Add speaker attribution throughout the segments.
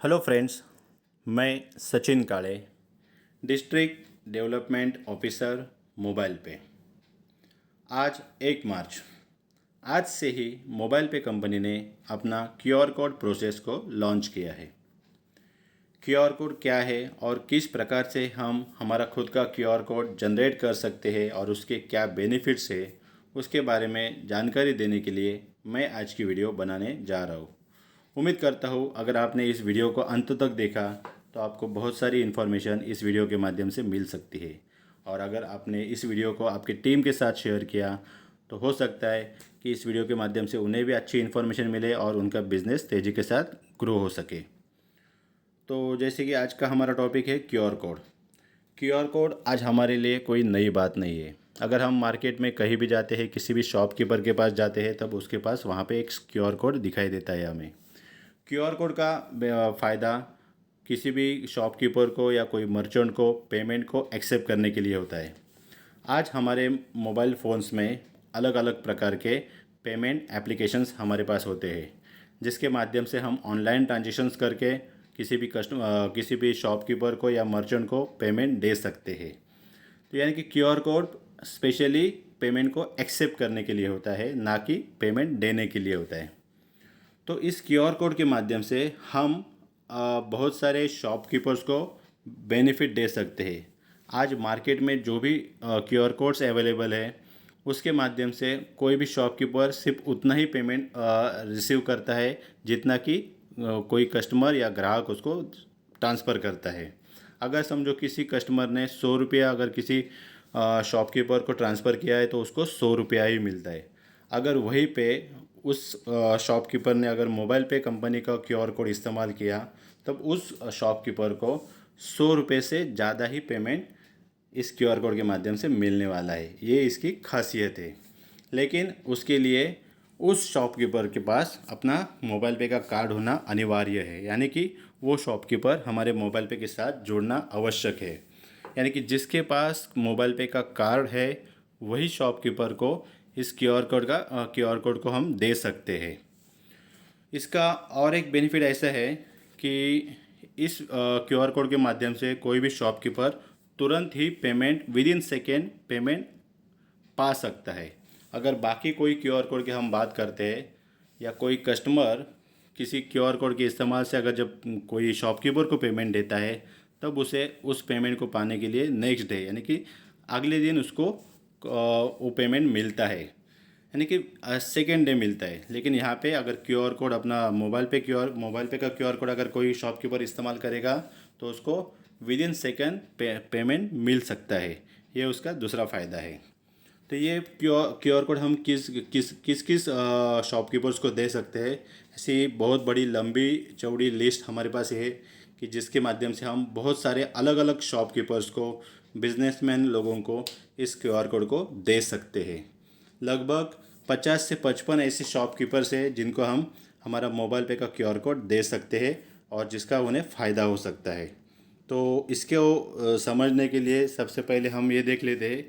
Speaker 1: Hello friends, मैं सचिन काले, district development officer mobile पे। आज 1 मार्च, आज से ही मोबाइल पे कंपनी ने अपना क्यूआर कोड प्रोसेस को लॉन्च किया है। क्यूआर कोड क्या है और किस प्रकार से हम हमारा खुद का क्यूआर कोड जनरेट कर सकते हैं और उसके क्या बेनिफिट्स है, उसके बारे में जानकारी देने के लिए मैं आज की वीडियो बनाने जा रहा हूँ। उम्मीद करता हूँ अगर आपने इस वीडियो को अंत तक देखा तो आपको बहुत सारी इन्फॉर्मेशन इस वीडियो के माध्यम से मिल सकती है। और अगर आपने इस वीडियो को आपकी टीम के साथ शेयर किया तो हो सकता है कि इस वीडियो के माध्यम से उन्हें भी अच्छी इन्फॉर्मेशन मिले और उनका बिजनेस तेज़ी के साथ ग्रो हो सके। तो जैसे कि आज का हमारा टॉपिक है क्यूआर कोड। क्यूआर कोड आज हमारे लिए कोई नई बात नहीं है। अगर हम मार्केट में कहीं भी जाते हैं, किसी भी शॉपकीपर के पास जाते हैं, तब उसके पास वहाँ पे एक क्यूआर कोड दिखाई देता है हमें। क्यूआर कोड का फ़ायदा किसी भी शॉपकीपर को या कोई मर्चेंट को पेमेंट को एक्सेप्ट करने के लिए होता है। आज हमारे मोबाइल फ़ोन्स में अलग अलग प्रकार के पेमेंट एप्लीकेशंस हमारे पास होते हैं, जिसके माध्यम से हम ऑनलाइन ट्रांजेक्शन्स करके किसी भी शॉपकीपर को या मर्चेंट को पेमेंट दे सकते हैं। तो यानी कि क्यूआर कोड स्पेशली पेमेंट को एक्सेप्ट करने के लिए होता है, ना कि पेमेंट देने के लिए होता है। तो इस क्यूआर कोड के माध्यम से हम बहुत सारे शॉपकीपर्स को बेनिफिट दे सकते हैं। आज मार्केट में जो भी क्यूआर कोड्स अवेलेबल है, उसके माध्यम से कोई भी शॉपकीपर सिर्फ उतना ही पेमेंट रिसीव करता है जितना कि कोई कस्टमर या ग्राहक उसको ट्रांसफ़र करता है। अगर समझो किसी कस्टमर ने 100 रुपया अगर किसी शॉपकीपर को ट्रांसफ़र किया है तो उसको 100 रुपया ही मिलता है। अगर वहीं पे उस शॉपकीपर ने अगर मोबाइल पे कंपनी का क्यूआर कोड इस्तेमाल किया, तब उस शॉपकीपर को 100 रुपये से ज़्यादा ही पेमेंट इस क्यूआर कोड के माध्यम से मिलने वाला है। ये इसकी खासियत है। लेकिन उसके लिए उस शॉपकीपर के पास अपना मोबाइल पे का कार्ड होना अनिवार्य है, यानी कि वो शॉपकीपर हमारे मोबाइल पे के साथ जुड़ना आवश्यक है। यानी कि जिसके पास मोबाइल पे का कार्ड है वही शॉपकीपर को इस क्यूआर कोड को हम दे सकते हैं। इसका और एक बेनिफिट ऐसा है कि इस क्यूआर कोड के माध्यम से कोई भी शॉपकीपर तुरंत ही payment within second payment पा सकता है। अगर बाकी कोई क्यूआर कोड की हम बात करते हैं या कोई कस्टमर किसी क्यूआर कोड के इस्तेमाल से अगर जब कोई शॉपकीपर को पेमेंट देता है, तब उसे उस पेमेंट को पाने के लिए नेक्स्ट डे यानी कि अगले दिन उसको वो पेमेंट मिलता है, यानी कि सेकेंड डे मिलता है। लेकिन यहाँ पे अगर क्यूआर कोड अपना मोबाइल पे का क्यूआर कोड अगर कोई शॉपकीपर इस्तेमाल करेगा तो उसको विद इन सेकेंड पेमेंट मिल सकता है। ये उसका दूसरा फ़ायदा है। तो ये क्यूआर कोड हम किस शॉपकीपर्स को दे सकते हैं, ऐसी बहुत बड़ी लंबी चौड़ी लिस्ट हमारे पास है कि जिसके माध्यम से हम बहुत सारे अलग अलग शॉपकीपर्स को, बिजनेसमैन लोगों को इस क्यूआर कोड को दे सकते हैं। लगभग 50 से 55 ऐसे शॉपकीपर्स हैं जिनको हम हमारा मोबाइल पे का क्यूआर कोड दे सकते हैं और जिसका उन्हें फ़ायदा हो सकता है। तो इसको समझने के लिए सबसे पहले हम ये देख लेते हैं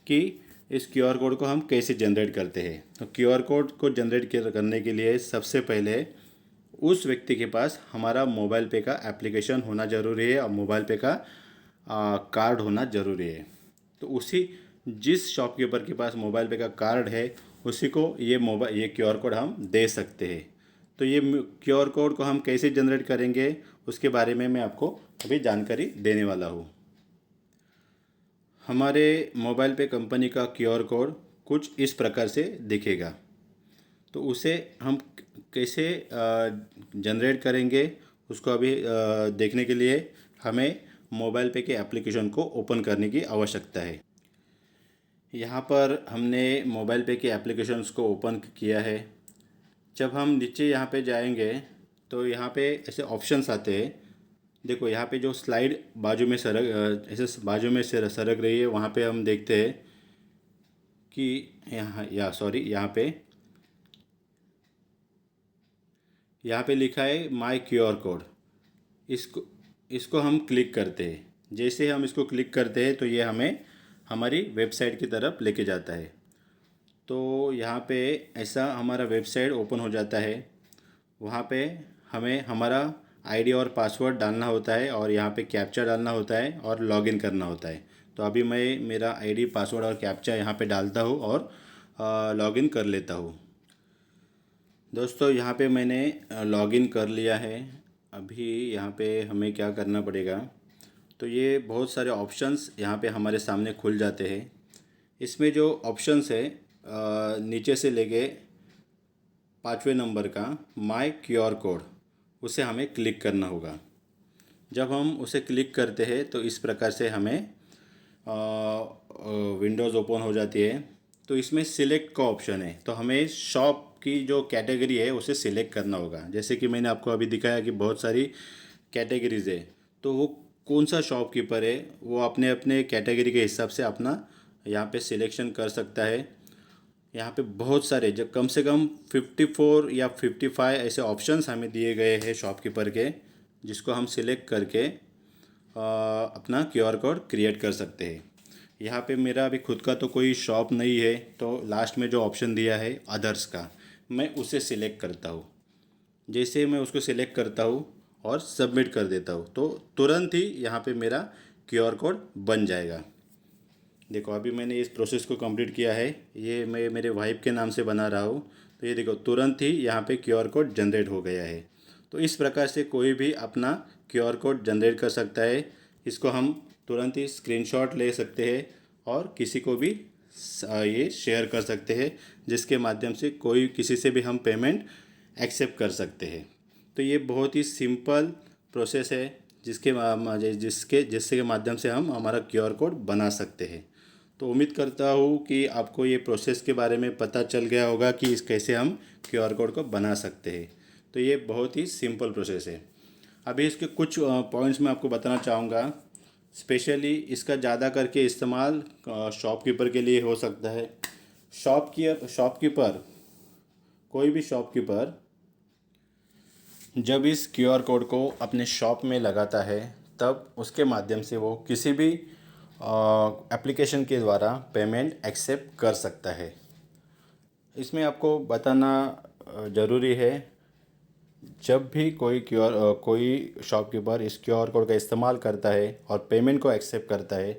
Speaker 1: कि इस क्यूआर कोड को हम कैसे जनरेट करते हैं। तो क्यूआर कोड को जनरेट करने के लिए सबसे पहले उस व्यक्ति के पास हमारा मोबाइल पे का एप्लीकेशन होना ज़रूरी है और मोबाइल पे का कार्ड होना ज़रूरी है। तो जिस शॉपकीपर के पास मोबाइल पे का कार्ड है उसी को ये क्यूआर कोड हम दे सकते हैं। तो ये क्यूआर कोड को हम कैसे जनरेट करेंगे उसके बारे में मैं आपको अभी जानकारी देने वाला हूँ। हमारे मोबाइल पे कंपनी का क्यूआर कोड कुछ इस प्रकार से दिखेगा। तो उसे हम कैसे जनरेट करेंगे उसको अभी देखने के लिए हमें मोबाइल पे के एप्लीकेशन को ओपन करने की आवश्यकता है। यहाँ पर हमने मोबाइल पे के एप्लीकेशंस को ओपन किया है। जब हम नीचे यहाँ पे जाएंगे तो यहाँ पे ऐसे ऑप्शंस आते हैं। देखो यहाँ पे जो स्लाइड बाजू में ऐसे बाजू में सरक रही है, वहाँ पे हम देखते हैं कि यहाँ पे लिखा है माय क्यूआर कोड। इसको इसको हम क्लिक करते हैं। जैसे हम इसको क्लिक करते हैं तो ये हमें हमारी वेबसाइट की तरफ लेके जाता है। तो यहाँ पे ऐसा हमारा वेबसाइट ओपन हो जाता है। वहाँ पे हमें हमारा आईडी और पासवर्ड डालना होता है और यहाँ पे कैप्चा डालना होता है और लॉगिन करना होता है। तो अभी मैं मेरा आईडी पासवर्ड और कैप्चा यहाँ पे डालता हूँ और लॉगिन कर लेता हूँ। दोस्तों यहाँ पे मैंने लॉगिन कर लिया है। अभी यहाँ पे हमें क्या करना पड़ेगा, तो ये बहुत सारे ऑप्शंस यहाँ पे हमारे सामने खुल जाते हैं। इसमें जो ऑप्शंस है नीचे से लेके 5वें नंबर का माय क्यूआर कोड, उसे हमें क्लिक करना होगा। जब हम उसे क्लिक करते हैं तो इस प्रकार से हमें विंडोज़ ओपन हो जाती है। तो इसमें सिलेक्ट का ऑप्शन है, तो हमें शॉप की जो कैटेगरी है उसे सिलेक्ट करना होगा। जैसे कि मैंने आपको अभी दिखाया कि बहुत सारी कैटेगरीज है, तो वो कौन सा शॉपकीपर है वो अपने अपने कैटेगरी के हिसाब से अपना यहाँ पे सिलेक्शन कर सकता है। यहाँ पे बहुत सारे जब कम से कम 54 या 55 ऐसे ऑप्शंस हमें दिए गए हैं शॉपकीपर के, जिसको हम सिलेक्ट करके अपना क्यूआर कोड क्रिएट कर सकते हैं। यहाँ पे मेरा अभी खुद का तो कोई शॉप नहीं है, तो लास्ट में जो ऑप्शन दिया है अदर्स का, मैं उसे सिलेक्ट करता हूँ। जैसे मैं उसको सिलेक्ट करता हूँ और सबमिट कर देता हूँ तो तुरंत ही यहाँ पे मेरा क्यूआर कोड बन जाएगा। देखो अभी मैंने इस प्रोसेस को कंप्लीट किया है, ये मैं मेरे वाइफ के नाम से बना रहा हूँ। तो ये देखो तुरंत ही यहाँ पे क्यूआर कोड जनरेट हो गया है। तो इस प्रकार से कोई भी अपना क्यूआर कोड जनरेट कर सकता है। इसको हम तुरंत ही स्क्रीनशॉट ले सकते हैं और किसी को भी ये शेयर कर सकते हैं, जिसके माध्यम से कोई किसी से भी हम पेमेंट एक्सेप्ट कर सकते हैं। तो ये बहुत ही सिंपल प्रोसेस है जिसके माध्यम से हम हमारा क्यूआर कोड बना सकते हैं। तो उम्मीद करता हूँ कि आपको ये प्रोसेस के बारे में पता चल गया होगा कि इस कैसे हम क्यूआर कोड को बना सकते हैं। तो ये बहुत ही सिंपल प्रोसेस है। अभी इसके कुछ पॉइंट्स मैं आपको बताना चाहूँगा। स्पेशली इसका ज़्यादा करके इस्तेमाल शॉपकीपर के लिए हो सकता है। शॉपकीपर कोई भी शॉपकीपर जब इस क्यूआर कोड को अपने शॉप में लगाता है, तब उसके माध्यम से वो किसी भी एप्लीकेशन के द्वारा पेमेंट एक्सेप्ट कर सकता है। इसमें आपको बताना ज़रूरी है, जब भी कोई शॉपकीपर इस क्यूआर कोड का इस्तेमाल करता है और पेमेंट को एक्सेप्ट करता है,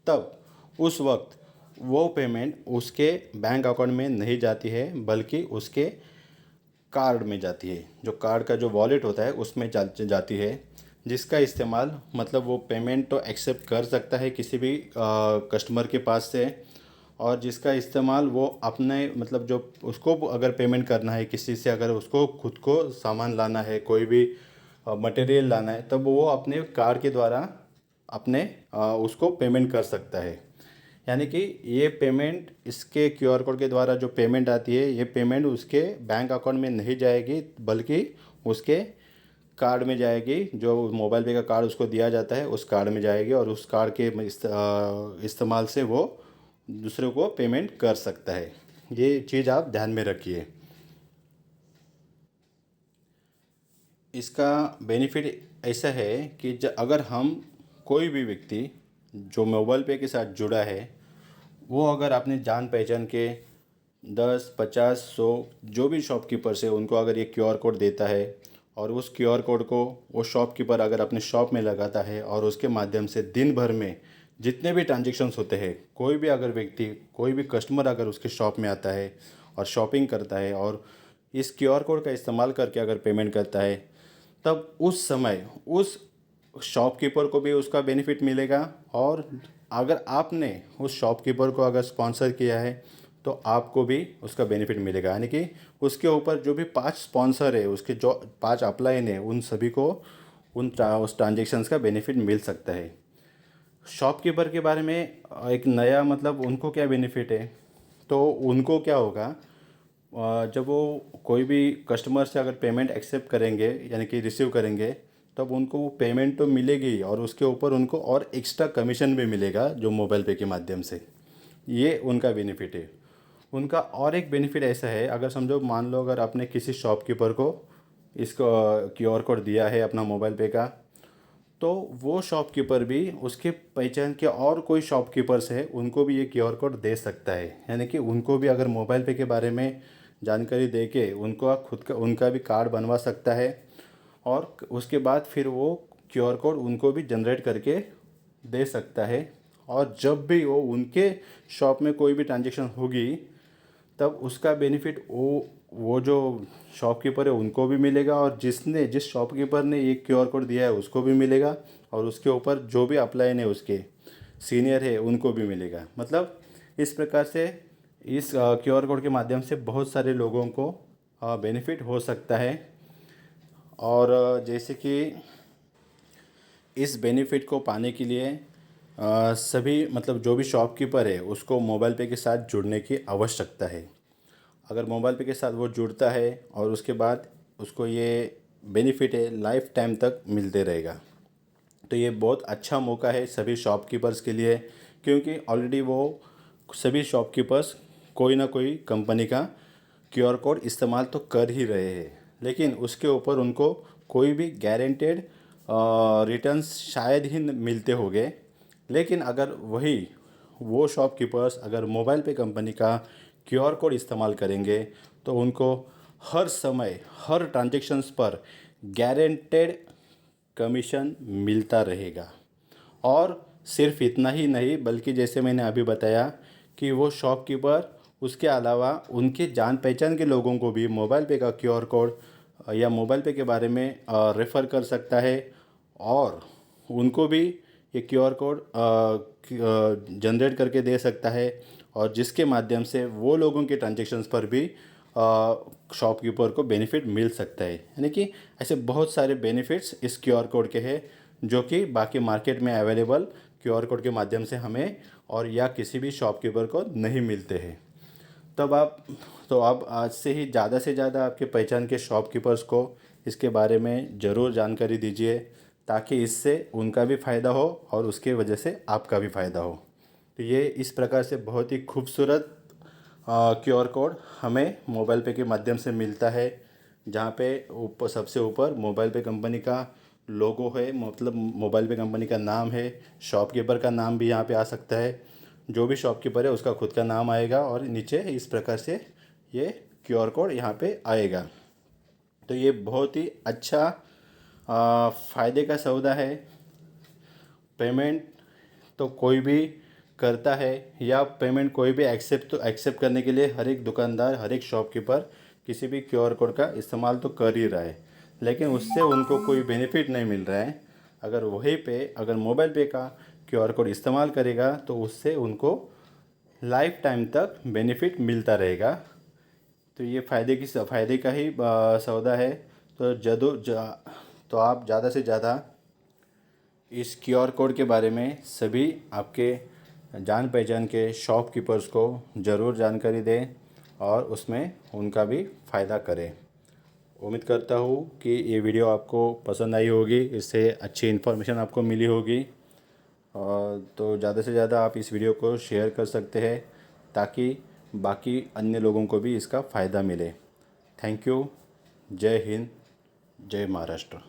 Speaker 1: तब उस वक्त वो पेमेंट उसके बैंक अकाउंट में नहीं जाती है, बल्कि उसके कार्ड में जाती है। जो कार्ड का जो वॉलेट होता है उसमें जाती है, जिसका इस्तेमाल मतलब वो पेमेंट तो एक्सेप्ट कर सकता है किसी भी कस्टमर के पास से, और जिसका इस्तेमाल वो अपने मतलब जो उसको अगर पेमेंट करना है किसी से, अगर उसको खुद को सामान लाना है, कोई भी मटेरियल लाना है, तब वो अपने कार्ड के द्वारा अपने उसको पेमेंट कर सकता है। यानी कि ये पेमेंट इसके क्यूआर कोड के द्वारा जो पेमेंट आती है, ये पेमेंट उसके बैंक अकाउंट में नहीं जाएगी, बल्कि उसके कार्ड में जाएगी। जो मोबाइल पे का कार्ड उसको दिया जाता है उस कार्ड में जाएगी, और उस कार्ड के इस्तेमाल से वो दूसरों को पेमेंट कर सकता है। ये चीज़ आप ध्यान में रखिए। इसका बेनिफिट ऐसा है कि अगर हम कोई भी व्यक्ति जो मोबाइल पे के साथ जुड़ा है, वो अगर अपने जान पहचान के 10, 50, 100 जो भी शॉपकीपर्स है उनको अगर ये क्यूआर कोड देता है, और उस क्यूआर कोड को वो शॉपकीपर अगर अपने शॉप में लगाता है, और उसके माध्यम से दिन भर में जितने भी ट्रांजेक्शन्स होते हैं, कोई भी अगर व्यक्ति, कोई भी कस्टमर अगर उसके शॉप में आता है और शॉपिंग करता है और इस क्यूआर कोड का इस्तेमाल करके अगर पेमेंट करता है, तब उस समय उस शॉपकीपर को भी उसका बेनिफिट मिलेगा। और अगर आपने उस शॉपकीपर को अगर स्पॉन्सर किया है, तो आपको भी उसका बेनिफिट मिलेगा। यानी कि उसके ऊपर जो भी 5 स्पॉन्सर है, उसके जो 5 अपलाइन है, उन सभी को उस ट्रांजेक्शन्स का बेनिफिट मिल सकता है। शॉपकीपर के बारे में एक नया मतलब उनको क्या बेनिफिट है, तो उनको क्या होगा, जब वो कोई भी कस्टमर से अगर पेमेंट एक्सेप्ट करेंगे यानी कि रिसीव करेंगे, तब उनको वो पेमेंट तो मिलेगी, और उसके ऊपर उनको और एक्स्ट्रा कमीशन भी मिलेगा जो मोबाइल पे के माध्यम से। ये उनका बेनिफिट है। उनका और एक बेनिफिट ऐसा है, अगर समझो मान लो अगर आपने किसी शॉपकीपर को इसको क्यूआर कोड दिया है अपना मोबाइल पे का, तो वो शॉपकीपर भी उसके पहचान के और कोई शॉपकीपर्स है उनको भी ये क्यूआर कोड दे सकता है। यानी कि उनको भी अगर मोबाइल पे के बारे में जानकारी दे के उनको खुद का उनका भी कार्ड बनवा सकता है, और उसके बाद फिर वो क्यूआर कोड उनको भी जनरेट करके दे सकता है। और जब भी वो उनके शॉप में कोई भी ट्रांजेक्शन होगी तब उसका बेनिफिट वो जो शॉपकीपर है उनको भी मिलेगा, और जिस शॉपकीपर ने ये क्यूआर कोड दिया है उसको भी मिलेगा, और उसके ऊपर जो भी अपलाइन है उसके सीनियर है उनको भी मिलेगा। मतलब इस प्रकार से इस क्यूआर कोड के माध्यम से बहुत सारे लोगों को बेनिफिट हो सकता है। और जैसे कि इस बेनिफिट को पाने के लिए सभी मतलब जो भी शॉपकीपर है उसको मोबाइल पे के साथ जुड़ने की आवश्यकता है। अगर मोबाइल पे के साथ वो जुड़ता है और उसके बाद उसको ये बेनिफिट है लाइफ टाइम तक मिलते रहेगा, तो ये बहुत अच्छा मौका है सभी शॉपकीपर्स के लिए, क्योंकि ऑलरेडी वो सभी शॉपकीपर्स कोई ना कोई कंपनी का क्यूआर कोड इस्तेमाल तो कर ही रहे हैं, लेकिन उसके ऊपर उनको कोई भी गारंटेड रिटर्न्स शायद ही मिलते होंगे। लेकिन अगर वो शॉपकीपर्स अगर मोबाइल पे कंपनी का क्यूआर कोड इस्तेमाल करेंगे तो उनको हर समय हर ट्रांजेक्शन्स पर गारंटेड कमीशन मिलता रहेगा। और सिर्फ इतना ही नहीं, बल्कि जैसे मैंने अभी बताया कि वो शॉपकीपर उसके अलावा उनके जान पहचान के लोगों को भी मोबाइल पे का क्यूआर कोड या मोबाइल पे के बारे में रेफ़र कर सकता है, और उनको भी ये क्यूआर कोड जनरेट करके दे सकता है, और जिसके माध्यम से वो लोगों के ट्रांजेक्शन्स पर भी शॉपकीपर को बेनिफिट मिल सकता है। यानी कि ऐसे बहुत सारे बेनिफिट्स इस क्यूआर कोड के हैं जो कि बाकी मार्केट में अवेलेबल क्यूआर कोड के माध्यम से हमें और या किसी भी शॉपकीपर को नहीं मिलते हैं। तब आप आज से ज़्यादा आपके पहचान के शॉपकीपर्स को इसके बारे में ज़रूर जानकारी दीजिए, ताकि इससे उनका भी फ़ायदा हो और उसके वजह से आपका भी फ़ायदा हो। तो ये इस प्रकार से बहुत ही खूबसूरत क्यूआर कोड हमें मोबाइल पे के माध्यम से मिलता है, जहाँ पे ऊपर सबसे ऊपर मोबाइल पे कंपनी का लोगो है, मतलब मोबाइल पे कंपनी का नाम है, शॉपकीपर का नाम भी यहाँ पे आ सकता है, जो भी शॉपकीपर है उसका खुद का नाम आएगा, और नीचे इस प्रकार से ये क्यूआर कोड यहाँ पे आएगा। तो ये बहुत ही अच्छा फ़ायदे का सौदा है। पेमेंट तो कोई भी करता है, या पेमेंट कोई भी एक्सेप्ट करने के लिए हर एक दुकानदार हर एक शॉपकीपर किसी भी क्यूआर कोड का इस्तेमाल तो कर ही रहा है, लेकिन उससे उनको कोई बेनिफिट नहीं मिल रहा है। अगर वहीं पे अगर मोबाइल पे का क्यूआर कोड इस्तेमाल करेगा तो उससे उनको लाइफ टाइम तक बेनिफिट मिलता रहेगा। तो ये फ़ायदे का ही सौदा है। तो तो आप ज़्यादा से ज़्यादा इस क्यूआर कोड के बारे में सभी आपके जान पहचान के शॉपकीपर्स को ज़रूर जानकारी दें और उसमें उनका भी फ़ायदा करें। उम्मीद करता हूँ कि ये वीडियो आपको पसंद आई होगी, इससे अच्छी इन्फॉर्मेशन आपको मिली होगी। और तो ज़्यादा से ज़्यादा आप इस वीडियो को शेयर कर सकते हैं, ताकि बाकी अन्य लोगों को भी इसका फ़ायदा मिले। Thank you. जय हिंद, जय महाराष्ट्र।